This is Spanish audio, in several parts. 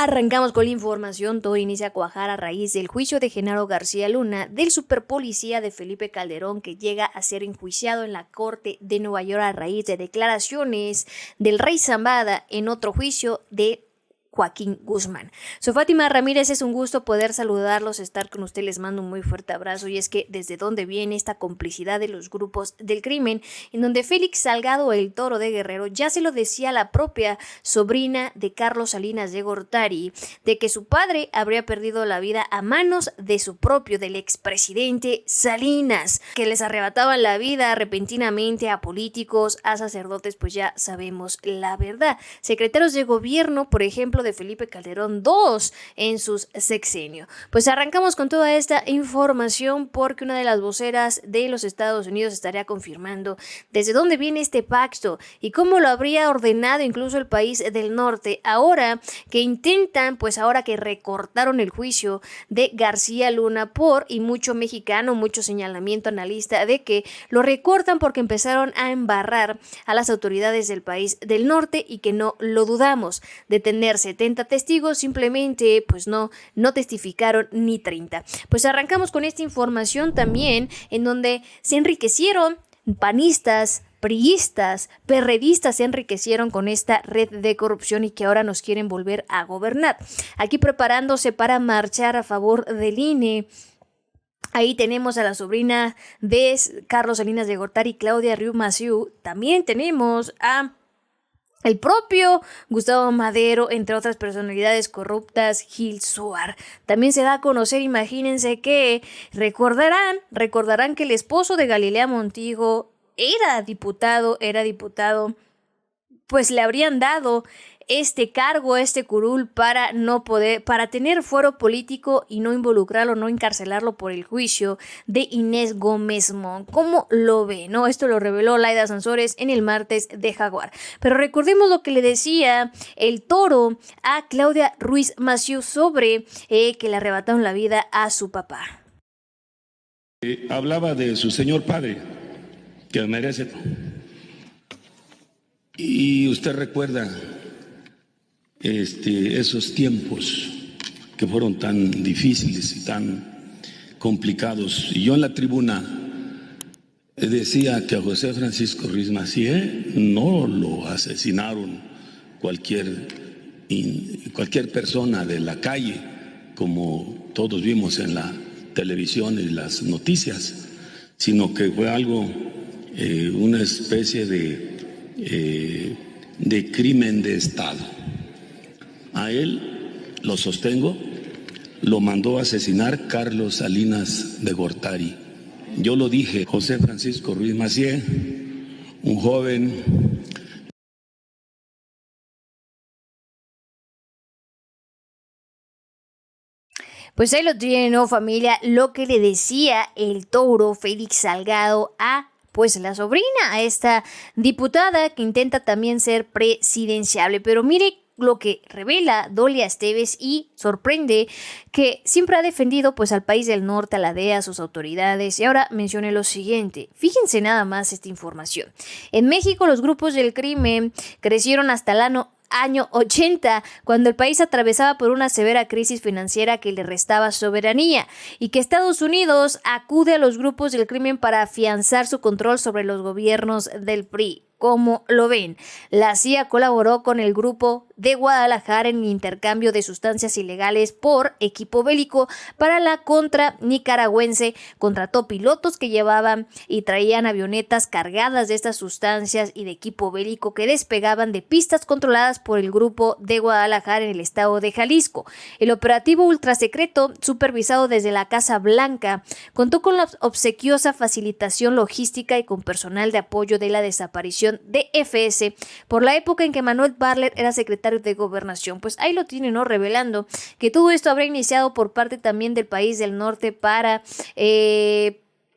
Arrancamos con la información. Todo inicia a cuajar a raíz del juicio de Genaro García Luna, del superpolicía de Felipe Calderón, que llega a ser enjuiciado en la Corte de Nueva York a raíz de declaraciones del rey Zambada en otro juicio de Joaquín Guzmán. Soy Fátima Ramírez, es un gusto poder saludarlos, estar con ustedes, les mando un muy fuerte abrazo. Y es que desde dónde viene esta complicidad de los grupos del crimen, en donde Félix Salgado, el Toro de Guerrero, ya se lo decía a la propia sobrina de Carlos Salinas de Gortari, de que su padre habría perdido la vida a manos de su propio, del expresidente Salinas, que les arrebataban la vida repentinamente a políticos, a sacerdotes. Pues ya sabemos la verdad. Secretarios de gobierno, por ejemplo, de Felipe Calderón, 2 en sus sexenio. Pues arrancamos con toda esta información porque una de las voceras de los Estados Unidos estaría confirmando desde dónde viene este pacto y cómo lo habría ordenado incluso el país del norte, ahora que intentan, pues ahora que recortaron el juicio de García Luna y mucho mexicano, mucho señalamiento analista de que lo recortan porque empezaron a embarrar a las autoridades del país del norte y que no lo dudamos de tener 70 testigos, simplemente pues no testificaron ni 30. Pues arrancamos con esta información también en donde se enriquecieron panistas, priistas, perredistas, se enriquecieron con esta red de corrupción y que ahora nos quieren volver a gobernar. Aquí preparándose para marchar a favor del INE. Ahí tenemos a la sobrina de Carlos Salinas de Gortari, Claudia Ryu Massieu. También tenemos a el propio Gustavo Madero, entre otras personalidades corruptas, Gil Suar. También se da a conocer, imagínense que recordarán que el esposo de Galilea Montijo era diputado, pues le habrían dado este cargo, este curul para tener fuero político y no involucrarlo, no encarcelarlo por el juicio de Inés Gómez Mont. ¿Cómo lo ve? ¿No? Esto lo reveló Laida Sansores en el martes de Jaguar. Pero recordemos lo que le decía el Toro a Claudia Ruiz Massieu sobre que le arrebataron la vida a su papá. Hablaba de su señor padre, que merece. Y usted recuerda esos tiempos que fueron tan difíciles y tan complicados. Y yo en la tribuna decía que a José Francisco Ruiz Massieu no lo asesinaron cualquier persona de la calle, como todos vimos en la televisión y las noticias, sino que fue algo, una especie de crimen de Estado. A él, lo sostengo, lo mandó a asesinar Carlos Salinas de Gortari. Yo lo dije, José Francisco Ruiz Massieu, un joven. Pues ahí lo tienen, ¿no, familia? Lo que le decía el Toro, Félix Salgado, a pues la sobrina, a esta diputada que intenta también ser presidenciable. Pero mire lo que revela Dolia Esteves y sorprende, que siempre ha defendido pues al país del norte, a la DEA, a sus autoridades. Y ahora mencione lo siguiente, fíjense nada más esta información. En México los grupos del crimen crecieron hasta el año 80, cuando el país atravesaba por una severa crisis financiera que le restaba soberanía, y que Estados Unidos acude a los grupos del crimen para afianzar su control sobre los gobiernos del PRI. ¿Cómo lo ven? La CIA colaboró con el grupo de Guadalajara en el intercambio de sustancias ilegales por equipo bélico para la contra nicaragüense. Contrató pilotos que llevaban y traían avionetas cargadas de estas sustancias y de equipo bélico que despegaban de pistas controladas por el grupo de Guadalajara en el estado de Jalisco. El operativo ultrasecreto, supervisado desde la Casa Blanca, contó con la obsequiosa facilitación logística y con personal de apoyo de la desaparición de FS por la época en que Manuel Bartlett era secretario de Gobernación. Pues ahí lo tienen, ¿no? Revelando que todo esto habría iniciado por parte también del país del norte para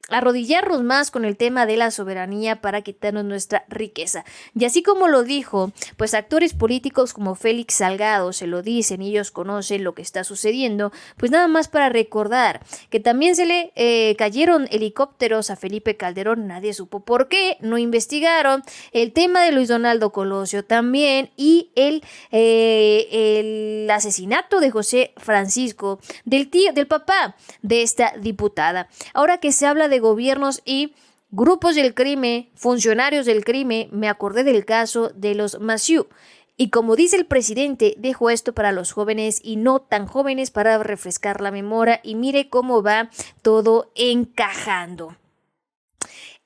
arrodillarnos más con el tema de la soberanía para quitarnos nuestra riqueza. Y así como lo dijo, pues actores políticos como Félix Salgado se lo dicen y ellos conocen lo que está sucediendo, pues nada más para recordar que también se le cayeron helicópteros a Felipe Calderón, nadie supo por qué, no investigaron el tema de Luis Donaldo Colosio también y el asesinato de José Francisco, del papá de esta diputada. Ahora que se habla de gobiernos y grupos del crimen, funcionarios del crimen, me acordé del caso de los Massieu. Y como dice el presidente, dejo esto para los jóvenes y no tan jóvenes para refrescar la memoria y mire cómo va todo encajando.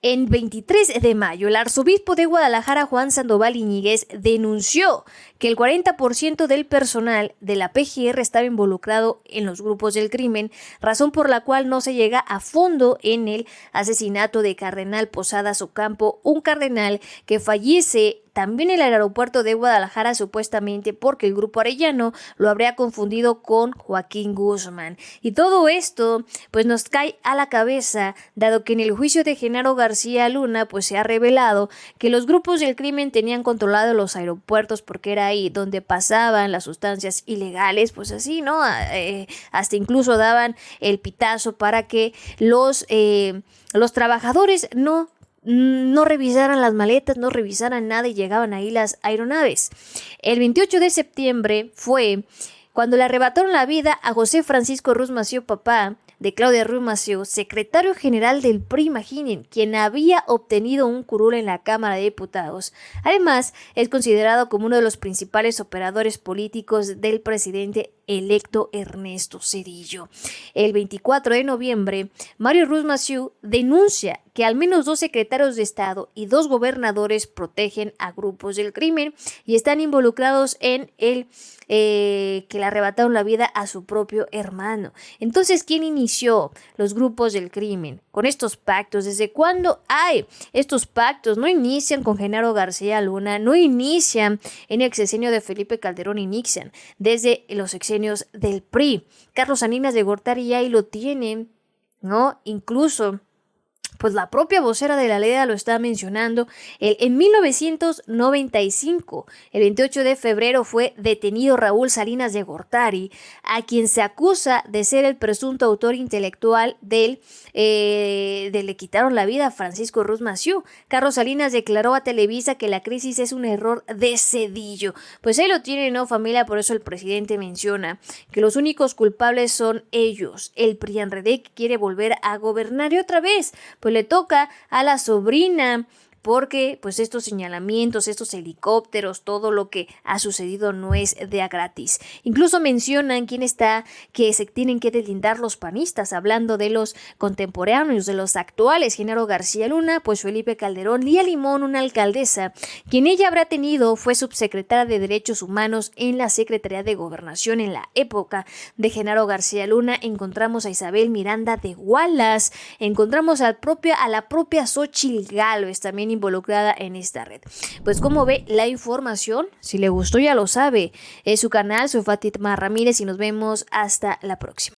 En 23 de mayo, el arzobispo de Guadalajara, Juan Sandoval Iñiguez, denunció que el 40% del personal de la PGR estaba involucrado en los grupos del crimen, razón por la cual no se llega a fondo en el asesinato de Cardenal Posadas Ocampo, un cardenal que fallece también en el aeropuerto de Guadalajara, supuestamente porque el grupo Arellano lo habría confundido con Joaquín Guzmán. Y todo esto pues nos cae a la cabeza, dado que en el juicio de Genaro García Luna pues se ha revelado que los grupos del crimen tenían controlado los aeropuertos porque era ahí donde pasaban las sustancias ilegales, pues así, ¿no? Hasta incluso daban el pitazo para que los trabajadores no revisaran las maletas, no revisaran nada y llegaban ahí las aeronaves. El 28 de septiembre fue cuando le arrebataron la vida a José Francisco Ruz Massieu, papá de Claudia Ruz Massieu, secretario general del PRI, imaginen, quien había obtenido un curul en la Cámara de Diputados. Además, es considerado como uno de los principales operadores políticos del presidente electo Ernesto Zedillo. El 24 de noviembre, Mario Ruz Massieu denuncia que al menos 2 secretarios de Estado y 2 gobernadores protegen a grupos del crimen y están involucrados en el que le arrebataron la vida a su propio hermano. Entonces, ¿quién inició los grupos del crimen con estos pactos? ¿Desde cuándo hay estos pactos? No inician con Genaro García Luna, no inician en el sexenio de Felipe Calderón, inician desde los sexenios del PRI. Carlos Salinas de Gortari ya ahí lo tienen, ¿no? Incluso pues la propia vocera de la LEDA lo está mencionando. En 1995, el 28 de febrero, fue detenido Raúl Salinas de Gortari, a quien se acusa de ser el presunto autor intelectual de le quitaron la vida a Francisco Ruz Massieu. Carlos Salinas declaró a Televisa que la crisis es un error de Zedillo. Pues ahí lo tienen, ¿no, familia? Por eso el presidente menciona que los únicos culpables son ellos. El PRIANREDE quiere volver a gobernar y otra vez pues le toca a la sobrina, porque pues estos señalamientos, estos helicópteros, todo lo que ha sucedido no es de a gratis. Incluso mencionan que se tienen que deslindar los panistas, hablando de los contemporáneos, de los actuales. Genaro García Luna, pues Felipe Calderón, Lía Limón, una alcaldesa, quien ella habrá tenido, fue subsecretaria de Derechos Humanos en la Secretaría de Gobernación en la época de Genaro García Luna. Encontramos a Isabel Miranda de Wallace, encontramos a la propia Xochitl Gálvez, también involucrada en esta red. Pues como ve la información, si le gustó ya lo sabe, es su canal, soy Fátima Ramírez y nos vemos hasta la próxima.